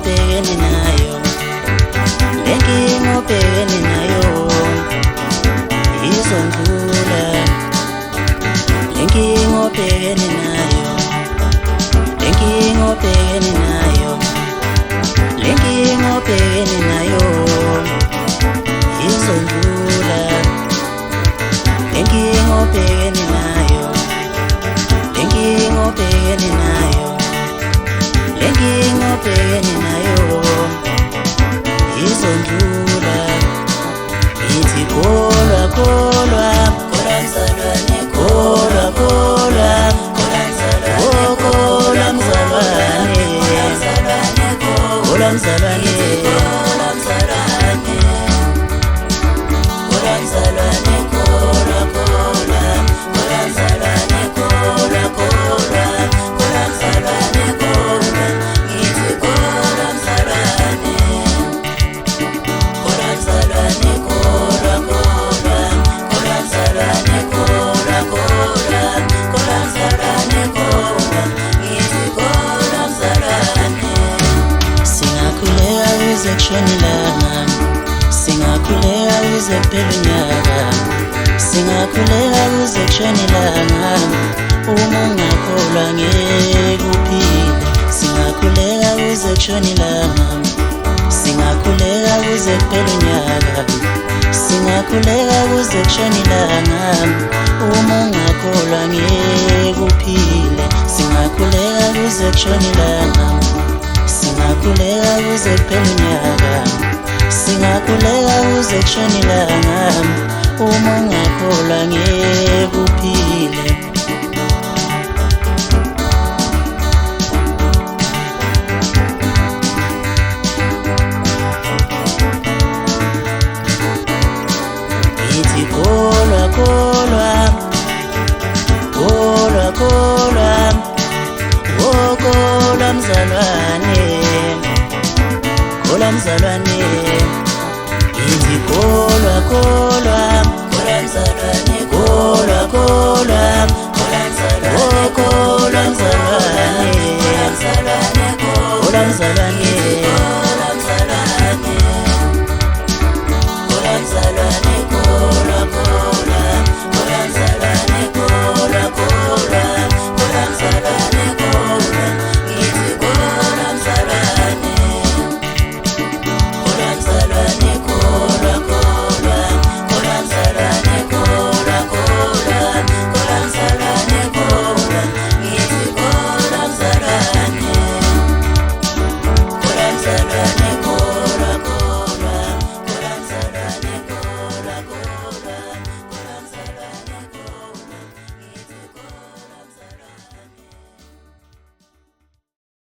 obhekene nayo, le nkinga obhekene nayo izondlula. Le nkinga obhekene nayo, le nkinga obhekene nayo, le nkinga obhekene nayo izondlula. Le nkinga obhekene nayo, le nkinga obhekene nayo, le nkinga obhekene nayo izondlula. Ithi kholwa kholwa, kholwa mzalwane, kholwa kholwa, kholwa mzalwane, oh kholwa mzalwane, kholwa mzalwane, kholwa mzalwane, kholwa mzalwane, kholwa kholwa, kholwa mzalwane, kholwa kholwa, kholwa mzalwane, kholwa. Ngithi kholwa mzalwane, kholwa mzalwane, kholwa kholwa, kholwa mzalwane, kholwa kholwa, kholwa mzalwane, kholwa. Ngithi kholwa mzalwane. Singakhuleka kuze kushone ilanga, singakhuleka kuze kuphele unyaka, singakhuleka kuze kushone ilanga. Uma ungakholwa ngeke uphile. Singakhuleka kuze kushone ilanga, singakhuleka kuze kuphele unyaka, singakhuleka kuze kushone ilanga. Uma ungakholwa ngeke uphile. Singakhuleka kuze kushone ilanga, singakhuleka kuze kuphele unyaka, singakhuleka kuze kushone ilanga. Uma ungakholwa ngeke uphile. Ithi kholwa kholwa, kholwa kholwa, oh kholwa mzalwane, kholwa mzalwane. Ithi kholwa kholwa, kholwa mzalwane, kholwa kholwa.